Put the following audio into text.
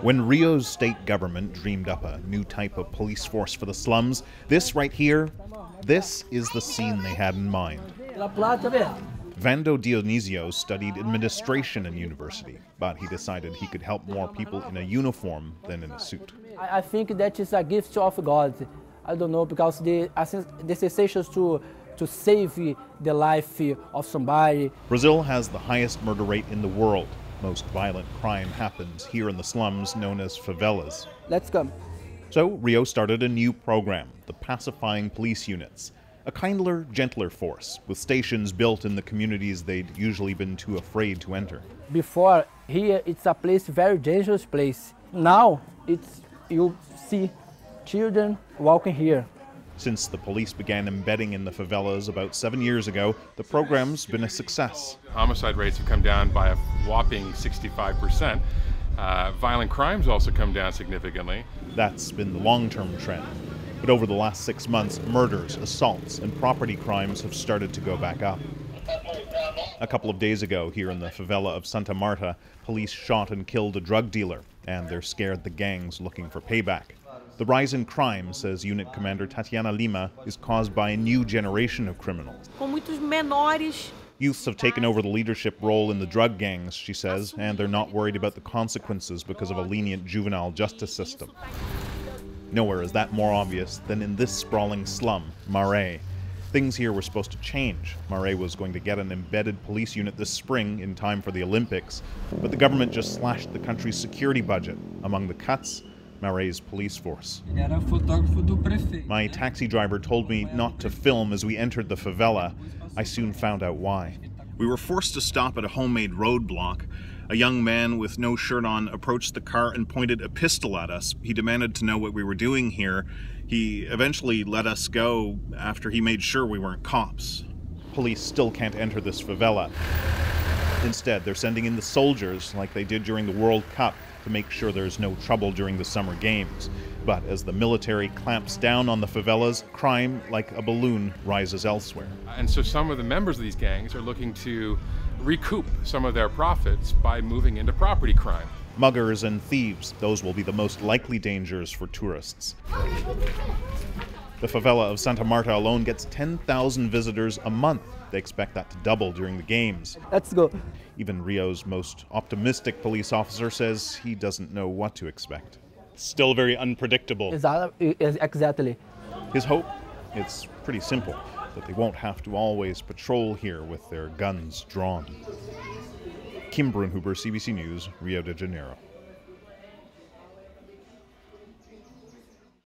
When Rio's state government dreamed up a new type of police force for the slums, this right here, this is the scene they had in mind. Vando Dionisio studied administration in university, but he decided he could help more people in a uniform than in a suit. I think that is a gift of God. I don't know, because the sensations to save the life of somebody. Brazil has the highest murder rate in the world. Most violent crime happens here in the slums known as favelas. Let's come. So Rio started a new program, the Pacifying Police Units, a kinder, gentler force with stations built in the communities they'd usually been too afraid to enter. Before, here it's a place, very dangerous place. Now you see children walking here. Since the police began embedding in the favelas about 7 years ago, the program's been a success. Homicide rates have come down by a whopping 65%. Violent crimes also come down significantly. That's been the long-term trend. But over the last 6 months, murders, assaults, and property crimes have started to go back up. A couple of days ago, here in the favela of Santa Marta, police shot and killed a drug dealer, and they're scared the gang's looking for payback. The rise in crime, says Unit Commander Tatiana Lima, is caused by a new generation of criminals. Youths have taken over the leadership role in the drug gangs, she says, and they're not worried about the consequences because of a lenient juvenile justice system. Nowhere is that more obvious than in this sprawling slum, Muggah. Things here were supposed to change. Muggah was going to get an embedded police unit this spring in time for the Olympics, but the government just slashed the country's security budget. Among the cuts, Muggah's police force. My taxi driver told me not to film as we entered the favela. I soon found out why. We were forced to stop at a homemade roadblock. A young man with no shirt on approached the car and pointed a pistol at us. He demanded to know what we were doing here. He eventually let us go after he made sure we weren't cops. Police still can't enter this favela. Instead, they're sending in the soldiers like they did during the World Cup to make sure there's no trouble during the summer games. But as the military clamps down on the favelas, crime, like a balloon, rises elsewhere. And so some of the members of these gangs are looking to recoup some of their profits by moving into property crime. Muggers and thieves, those will be the most likely dangers for tourists. The favela of Santa Marta alone gets 10,000 visitors a month. They expect that to double during the games. Let's go. Even Rio's most optimistic police officer says he doesn't know what to expect. Still very unpredictable. Exactly. His hope? It's pretty simple, that they won't have to always patrol here with their guns drawn. Brunhuber CBC News, Rio de Janeiro.